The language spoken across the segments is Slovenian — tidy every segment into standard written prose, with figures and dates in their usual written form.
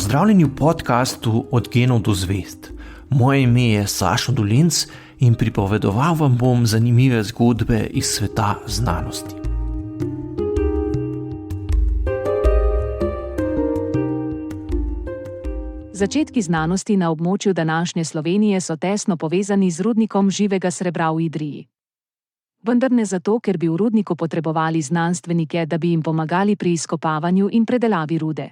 Pozdravljeni v podkastu Od genov do zvezd. Moje ime je Sašo Dolinc in pripovedoval vam bom zanimive zgodbe iz sveta znanosti. Začetki znanosti na območju današnje Slovenije so tesno povezani z rudnikom živega srebra v Idriji. Vendar ne zato, ker bi v rudniku potrebovali znanstvenike, da bi jim pomagali pri izkopavanju in predelavi rude.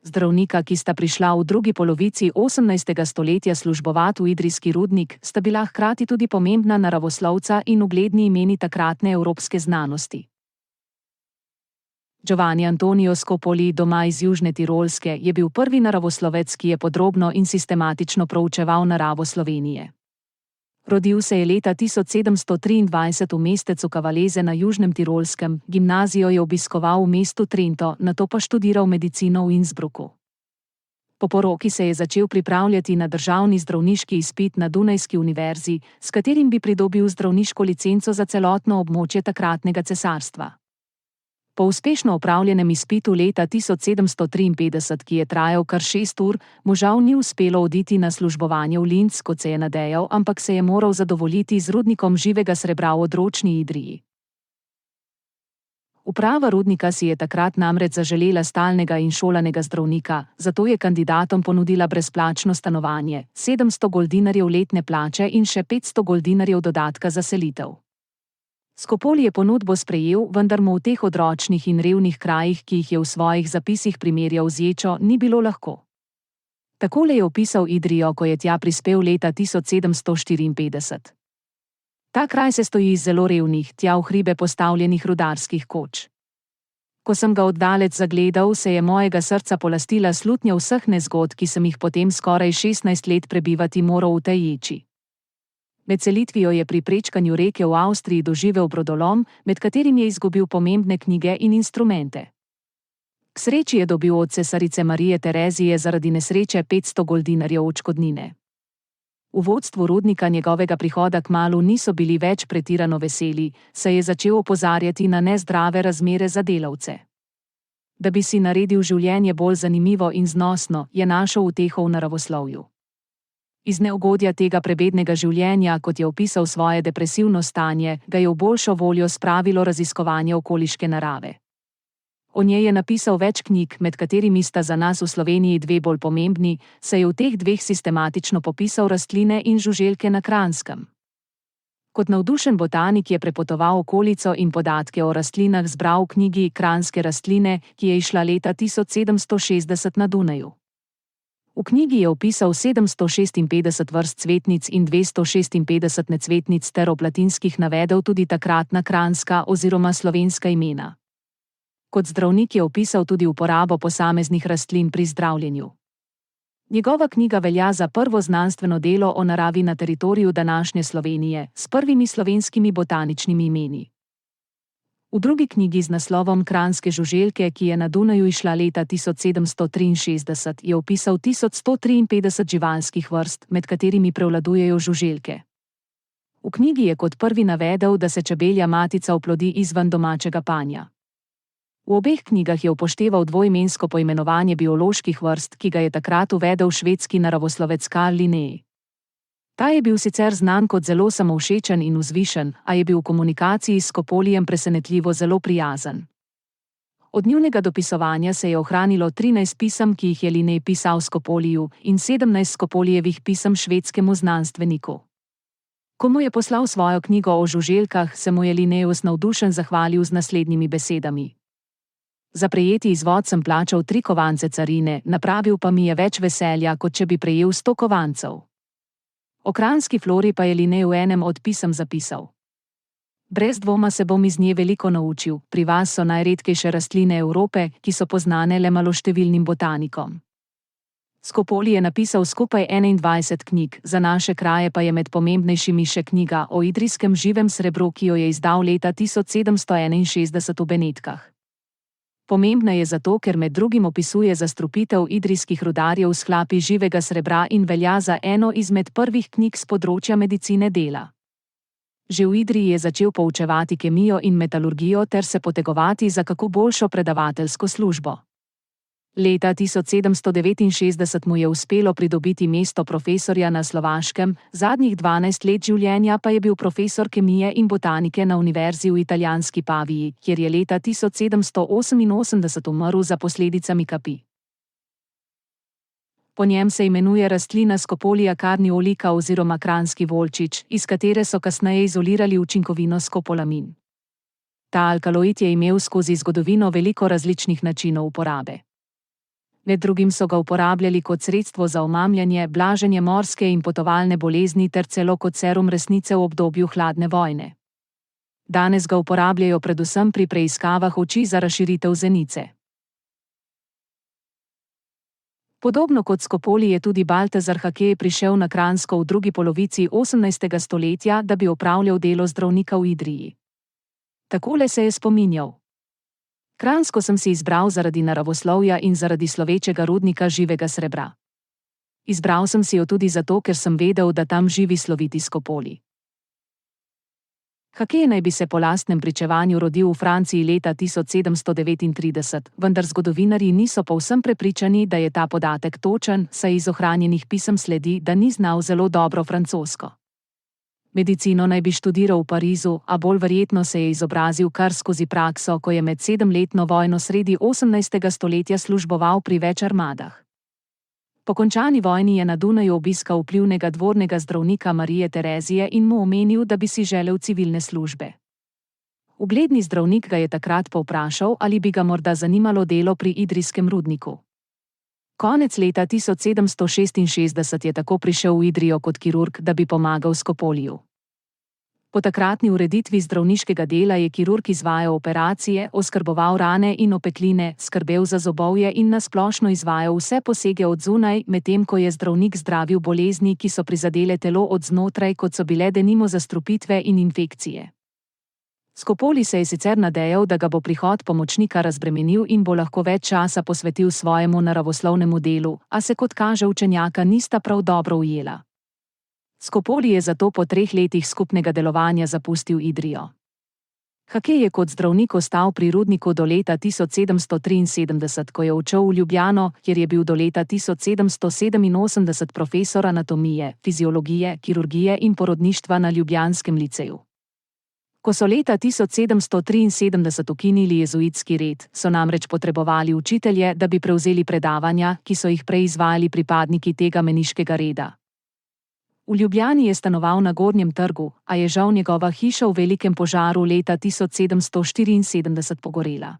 Zdravnika, ki sta prišla v drugi polovici 18. stoletja službovati v idrijski rudnik, sta bila hkrati tudi pomembna naravoslovca in ugledni imeni takratne evropske znanosti. Giovanni Antonio Scopoli, doma iz Južne Tirolske, je bil prvi naravoslovec, ki je podrobno in sistematično proučeval naravo Slovenije. Rodil se je leta 1723 v mestecu Cavalese na Južnem Tirolskem, gimnazijo je obiskoval v mestu Trento, nato pa študiral medicino v Innsbrucku. Po poroki se je začel pripravljati na državni zdravniški izpit na Dunajski univerzi, s katerim bi pridobil zdravniško licenco za celotno območje takratnega cesarstva. Po uspešno opravljenem izpitu leta 1753, ki je trajal kar 6 ur, mu žal ni uspelo oditi na službovanje v Linz, kot se je nadejal, ampak se je moral zadovoljiti z rudnikom živega srebra v odročni Idriji. Uprava rudnika si je takrat namreč zaželela stalnega in šolanega zdravnika, zato je kandidatom ponudila brezplačno stanovanje, 700 goldinarjev letne plače in še 500 goldinarjev dodatka za selitev. Scopoli je ponudbo sprejel, vendar mu v teh odročnih in revnih krajih, ki jih je v svojih zapisih primerjal z ječo, ni bilo lahko. Takole je opisal Idrijo, ko je tja prispel leta 1754. Ta kraj se stoji iz zelo revnih, tja v hribe postavljenih rudarskih koč. Ko sem ga oddalec zagledal, se je mojega srca polastila slutnja vseh nezgod, ki sem jih potem skoraj 16 let prebivati moral v tej ječi. Med selitvijo je pri prečkanju reke v Avstriji doživel brodolom, med katerim je izgubil pomembne knjige in instrumente. K sreči je dobil od cesarice Marije Terezije zaradi nesreče 500 goldinarjev odškodnine. V vodstvu rudnika njegovega prihoda kmalu niso bili več pretirano veseli, saj je začel opozarjati na nezdrave razmere za delavce. Da bi si naredil življenje bolj zanimivo in znosno, je našel uteho v naravoslovju. Iz neugodja tega prebednega življenja, kot je opisal svoje depresivno stanje, ga je v boljšo voljo spravilo raziskovanje okoliške narave. O njej je napisal več knjig, med katerimi sta za nas v Sloveniji 2 bolj pomembni, saj je v teh 2 sistematično popisal rastline in žuželke na Kranskem. Kot navdušen botanik je prepotoval okolico in podatke o rastlinah zbral v knjigi Kranjske rastline, ki je izšla leta 1760 na Dunaju. V knjigi je opisal 756 vrst cvetnic in 256 necvetnic ter ob latinskih navedel tudi takratna kranjska oziroma slovenska imena. Kot zdravnik je opisal tudi uporabo posameznih rastlin pri zdravljenju. Njegova knjiga velja za prvo znanstveno delo o naravi na teritoriju današnje Slovenije, s prvimi slovenskimi botaničnimi imeni. V drugi knjigi z naslovom Kranjske žuželke, ki je na Dunaju izšla leta 1763, je opisal 1153 živalskih vrst, med katerimi prevladujejo žuželke. V knjigi je kot prvi navedel, da se čebelja matica oplodi izven domačega panja. V obeh knjigah je upošteval dvoimensko poimenovanje bioloških vrst, ki ga je takrat uvedel švedski naravoslovec Carl Linné. Ta je bil sicer znan kot zelo samovšečen in vzvišen, a je bil v komunikaciji s Scopolijem presenetljivo zelo prijazen. Od njunega dopisovanja se je ohranilo 13 pisem, ki jih je Linné pisal Scopoliju, in 17 Scopolijevih pisem švedskemu znanstveniku. Ko mu je poslal svojo knjigo o žuželkah, se mu je Linnaeus navdušen zahvalil z naslednjimi besedami. Za prejeti izvod sem plačal 3 kovance carine, napravil pa mi je več veselja, kot če bi prejel 100 kovancev. O kranjski flori pa je Linné v enem od pisem zapisal: Brez dvoma se bom iz nje veliko naučil, pri vas so najredkejše rastline Evrope, ki so poznane le maloštevilnim botanikom. Scopoli je napisal skupaj 21 knjig, za naše kraje pa je med pomembnejšimi še knjiga o idrijskem živem srebru, ki jo je izdal leta 1761 v Benetkah. Pomembna je zato, ker med drugim opisuje zastrupitev idrijskih rudarjev s hlapi živega srebra in velja za eno izmed prvih knjig s področja medicine dela. Že v Idriji je začel poučevati kemijo in metalurgijo ter se potegovati za kako boljšo predavateljsko službo. Leta 1769 mu je uspelo pridobiti mesto profesorja na Slovaškem, zadnjih 12 let življenja pa je bil profesor kemije in botanike na univerzi v italijanski Paviji, kjer je leta 1788 umrl za posledicami kapi. Po njem se imenuje rastlina Scopolia carniolica oziroma kranjski volčič, iz katere so kasneje izolirali učinkovino skopolamin. Ta alkaloid je imel skozi zgodovino veliko različnih načinov uporabe. Med drugim so ga uporabljali kot sredstvo za omamljanje, blaženje morske in potovalne bolezni ter celo kot serum resnice v obdobju hladne vojne. Danes ga uporabljajo predvsem pri preiskavah oči za razširitev zenice. Podobno kot Scopoli je tudi Baltazar Hake prišel na Kranjsko v drugi polovici 18. stoletja, da bi opravljal delo zdravnika v Idriji. Takole se je spominjal. Kranjsko sem si izbral zaradi naravoslovja in zaradi slovečega rudnika živega srebra. Izbral sem si jo tudi zato, ker sem vedel, da tam živi sloviti Scopoli. Hake naj bi se po lastnem pričevanju rodil v Franciji leta 1739, vendar zgodovinarji niso povsem prepričani, da je ta podatek točen, saj iz ohranjenih pisem sledi, da ni znal zelo dobro francosko. Medicino naj bi študiral v Parizu, a bolj verjetno se je izobrazil kar skozi prakso, ko je med 7-letno vojno sredi 18. stoletja služboval pri več armadah. Po končani vojni je na Dunaju obiskal vplivnega dvornega zdravnika Marije Terezije in mu omenil, da bi si želel civilne službe. Ugledni zdravnik ga je takrat povprašal, ali bi ga morda zanimalo delo pri idrijskem rudniku. Konec leta 1766 je tako prišel v Idrijo kot kirurg, da bi pomagal Scopoliju. Po takratni ureditvi zdravniškega dela je kirurg izvajal operacije, oskrboval rane in opekline, skrbel za zobovje in nasplošno izvajal vse posege od zunaj, medtem ko je zdravnik zdravil bolezni, ki so prizadele telo od znotraj, kot so bile denimo zastrupitve in infekcije. Scopoli se je sicer nadejal, da ga bo prihod pomočnika razbremenil in bo lahko več časa posvetil svojemu naravoslovnemu delu, a se kot kaže učenjaka nista prav dobro ujela. Scopoli je zato po 3 letih skupnega delovanja zapustil Idrijo. Hake je kot zdravnik ostal pri rudniku do leta 1773, ko je odšel v Ljubljano, kjer je bil do leta 1787 profesor anatomije, fiziologije, kirurgije in porodništva na ljubljanskem liceju. Ko so leta 1773 ukinili jezuitski red, so namreč potrebovali učitelje, da bi prevzeli predavanja, ki so jih prej izvajali pripadniki tega meniškega reda. V Ljubljani je stanoval na Gornjem trgu, a je žal njegova hiša v velikem požaru leta 1774 pogorela.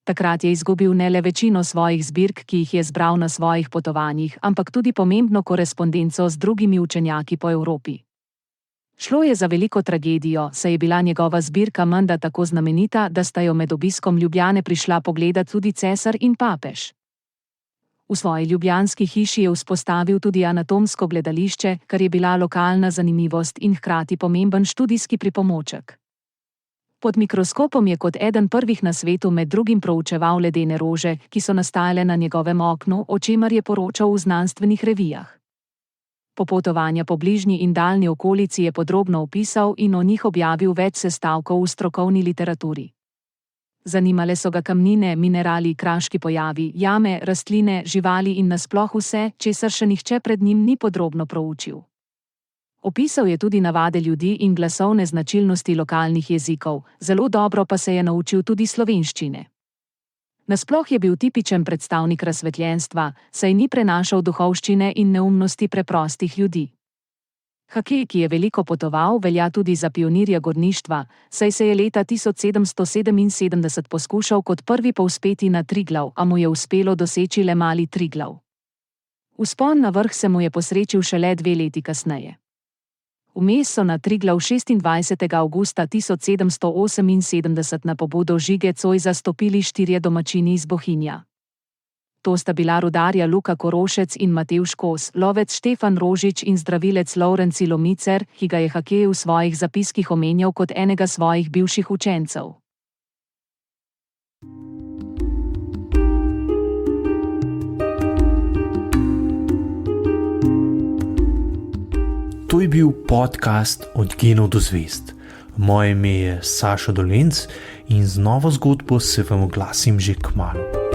Takrat je izgubil ne le večino svojih zbirk, ki jih je zbral na svojih potovanjih, ampak tudi pomembno korespondenco z drugimi učenjaki po Evropi. Šlo je za veliko tragedijo, saj je bila njegova zbirka menda tako znamenita, da sta jo med obiskom Ljubljane prišla pogledat tudi cesar in papež. V svoji ljubljanski hiši je vzpostavil tudi anatomsko gledališče, kar je bila lokalna zanimivost in hkrati pomemben študijski pripomoček. Pod mikroskopom je kot eden prvih na svetu med drugim proučeval ledene rože, ki so nastajale na njegovem oknu, o čemer je poročal v znanstvenih revijah. Popotovanja po bližnji in daljni okolici je podrobno opisal in o njih objavil več sestavkov v strokovni literaturi. Zanimale so ga kamnine, minerali, kraški pojavi, jame, rastline, živali in nasploh vse, česar še nihče pred njim ni podrobno proučil. Opisal je tudi navade ljudi in glasovne značilnosti lokalnih jezikov, zelo dobro pa se je naučil tudi slovenščine. Nasploh je bil tipičen predstavnik razsvetljenstva, saj ni prenašal duhovščine in neumnosti preprostih ljudi. Hake, ki je veliko potoval, velja tudi za pionirja gorništva, saj se je leta 1777 poskušal kot prvi povzpeti na Triglav, a mu je uspelo doseči le mali Triglav. Vzpon na vrh se mu je posrečil šele 2 leti kasneje. Vmes so na Triglav 26. avgusta 1778 na pobudo Žige Cojza stopili 4 domačini iz Bohinja. To sta bila rudarja Luka Korošec in Matevž Kos, lovec Štefan Rožič in zdravilec Lovrenci Lomicer, ki ga je Hake v svojih zapiskih omenjal kot enega svojih bivših učencev. To je bil podcast Od genov do zvezd. Moje ime je Sašo Dolenc in z novo zgodbo se vam oglasim že kmalu.